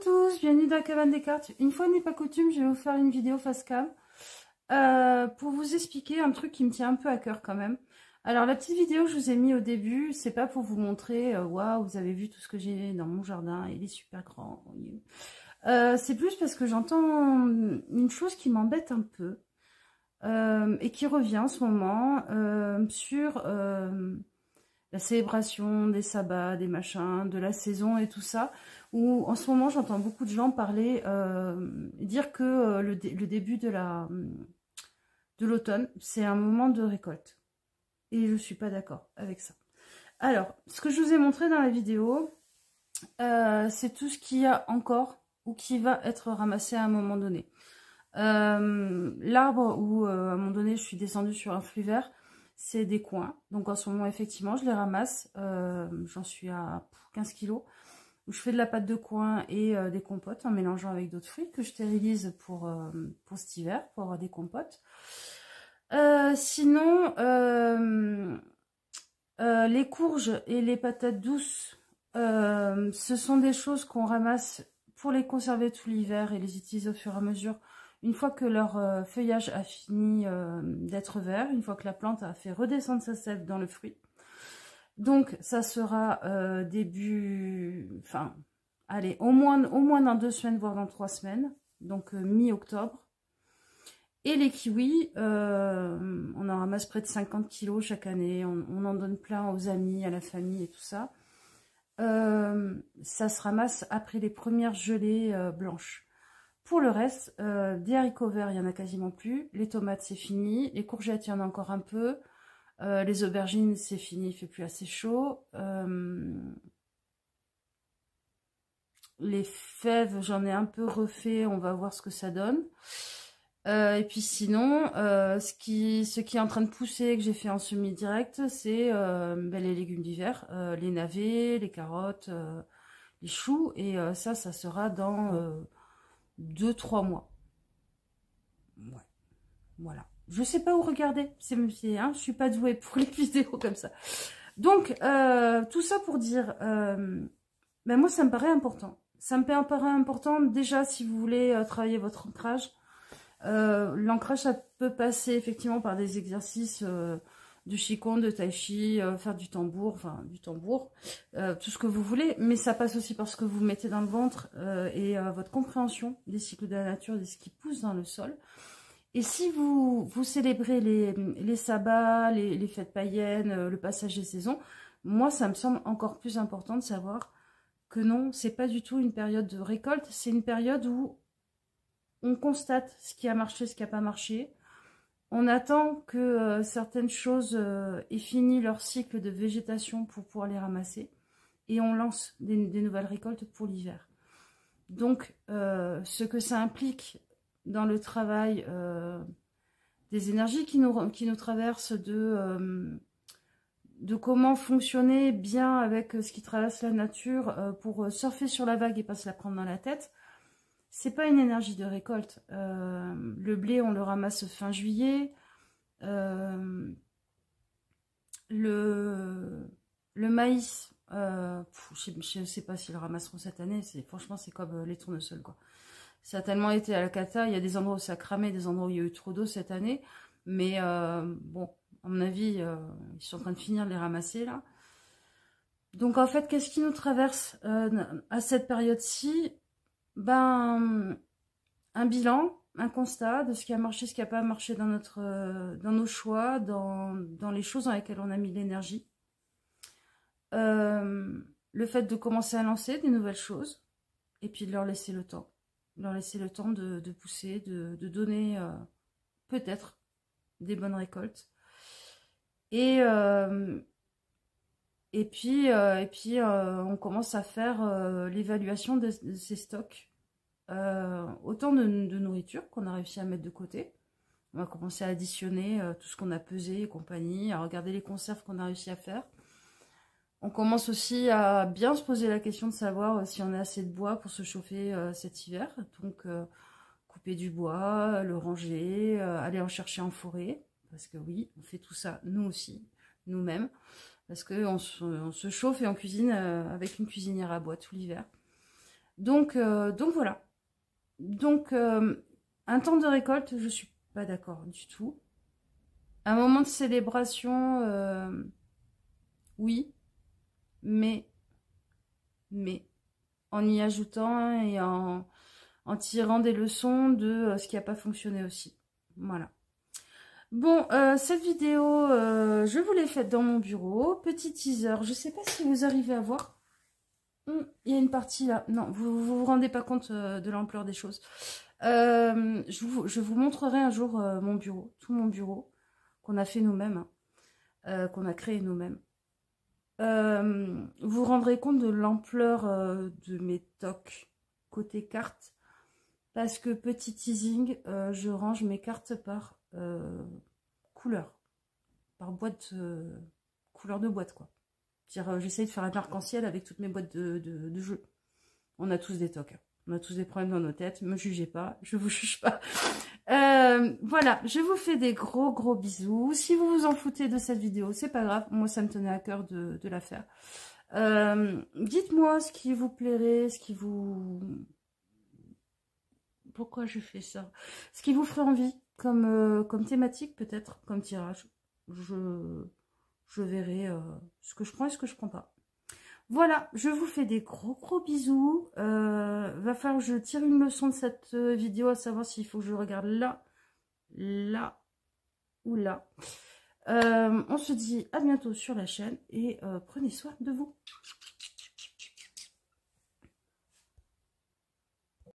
tous, bienvenue dans la cabane des cartes. Une fois n'est pas coutume, je vais vous faire une vidéo face cam pour vous expliquer un truc qui me tient un peu à cœur quand même. Alors la petite vidéo que je vous ai mis au début, c'est pas pour vous montrer waouh, vous avez vu tout ce que j'ai dans mon jardin, il est super grand. C'est plus parce que j'entends une chose qui m'embête un peu et qui revient en ce moment sur la célébration des sabbats, des machins, de la saison et tout ça, où en ce moment j'entends beaucoup de gens parler, dire que le début de l'automne, c'est un moment de récolte. Et je suis pas d'accord avec ça. Alors, ce que je vous ai montré dans la vidéo, c'est tout ce qu'il y a encore ou qui va être ramassé à un moment donné. L'arbre où à un moment donné je suis descendue sur un fruit vert, c'est des coins. Donc en ce moment effectivement je les ramasse, j'en suis à 15 kilos, où je fais de la pâte de coin et des compotes en mélangeant avec d'autres fruits que je stérilise pour cet hiver, pour avoir des compotes. Sinon les courges et les patates douces, ce sont des choses qu'on ramasse pour les conserver tout l'hiver et les utiliser au fur et à mesure. Une fois que leur feuillage a fini d'être vert, une fois que la plante a fait redescendre sa sève dans le fruit. Donc ça sera allez, au moins dans 2 semaines, voire dans 3 semaines, donc mi-octobre. Et les kiwis, on en ramasse près de 50 kilos chaque année, on en donne plein aux amis, à la famille et tout ça. Ça se ramasse après les premières gelées blanches. Pour le reste, des haricots verts, il n'y en a quasiment plus. Les tomates, c'est fini. Les courgettes, il y en a encore un peu. Les aubergines, c'est fini, il ne fait plus assez chaud. Les fèves, j'en ai un peu refait, on va voir ce que ça donne. Et puis sinon, ce qui est en train de pousser, que j'ai fait en semi-direct, c'est les légumes d'hiver, les navets, les carottes, les choux. Et ça sera dans 2-3 mois. Ouais, voilà. Je sais pas où regarder. Je suis pas douée pour les vidéos comme ça. Donc, tout ça pour dire, moi, ça me paraît important. Ça me paraît important, déjà, si vous voulez travailler votre ancrage. L'ancrage, ça peut passer effectivement par des exercices de Qigong, de Tai Chi, faire du tambour, tout ce que vous voulez, mais ça passe aussi par ce que vous mettez dans le ventre et votre compréhension des cycles de la nature, de ce qui pousse dans le sol. Et si vous célébrez les sabbats, les fêtes païennes, le passage des saisons, moi ça me semble encore plus important de savoir que non, c'est pas du tout une période de récolte, c'est une période où on constate ce qui a marché, ce qui n'a pas marché. On attend que certaines choses aient fini leur cycle de végétation pour pouvoir les ramasser. Et on lance des nouvelles récoltes pour l'hiver. Donc, ce que ça implique dans le travail des énergies qui nous traversent, de comment fonctionner bien avec ce qui traverse la nature pour surfer sur la vague et pas se la prendre dans la tête, c'est pas une énergie de récolte. Le blé, on le ramasse fin juillet. Le maïs, je sais pas s'ils le ramasseront cette année. Franchement, c'est comme les tournesols, quoi. Ça a tellement été à la cata. Il y a des endroits où ça a cramé, des endroits où il y a eu trop d'eau cette année. Mais bon, à mon avis, ils sont en train de finir de les ramasser, là. Donc, en fait, qu'est-ce qui nous traverse à cette période-ci? Un bilan, un constat de ce qui a marché, ce qui n'a pas marché dans nos choix, dans les choses dans lesquelles on a mis l'énergie. Le fait de commencer à lancer des nouvelles choses et puis de leur laisser le temps. Leur laisser le temps de pousser, de donner peut-être des bonnes récoltes. Et puis on commence à faire l'évaluation de ces stocks. Autant de nourriture qu'on a réussi à mettre de côté. On va commencer à additionner tout ce qu'on a pesé et compagnie, à regarder les conserves qu'on a réussi à faire. On commence aussi à bien se poser la question de savoir si on a assez de bois pour se chauffer cet hiver. Donc couper du bois, le ranger, aller en chercher en forêt. Parce que oui, on fait tout ça nous aussi, nous-mêmes. Parce qu'on se chauffe et on cuisine avec une cuisinière à bois tout l'hiver. Donc voilà. Donc, un temps de récolte, je suis pas d'accord du tout. Un moment de célébration, oui, mais, en y ajoutant et en tirant des leçons de ce qui n'a pas fonctionné aussi. Voilà. Bon, cette vidéo, je vous l'ai faite dans mon bureau. Petit teaser, je ne sais pas si vous arrivez à voir. Il y a une partie là. Non, vous rendez pas compte de l'ampleur des choses. Je vous montrerai un jour mon bureau, tout mon bureau, qu'on a fait nous-mêmes, hein, qu'on a créé nous-mêmes. Vous vous rendrez compte de l'ampleur de mes tocs côté cartes. Parce que petit teasing, je range mes cartes par couleur. Par boîte, couleur de boîte quoi. J'essaye de faire un arc-en-ciel avec toutes mes boîtes de jeux. On a tous des tocs. Hein. On a tous des problèmes dans nos têtes. Ne me jugez pas. Je vous juge pas. Voilà. Je vous fais des gros bisous. Si vous vous en foutez de cette vidéo, c'est pas grave. Moi, ça me tenait à cœur de la faire. Dites-moi ce qui vous plairait, ce qui vous... Pourquoi je fais ça? Ce qui vous ferait envie, comme thématique peut-être, comme tirage. Je verrai ce que je prends et ce que je prends pas. Voilà, je vous fais des gros bisous. Va falloir que je tire une leçon de cette vidéo, à savoir s'il faut que je regarde là, là ou là. On se dit à bientôt sur la chaîne et prenez soin de vous.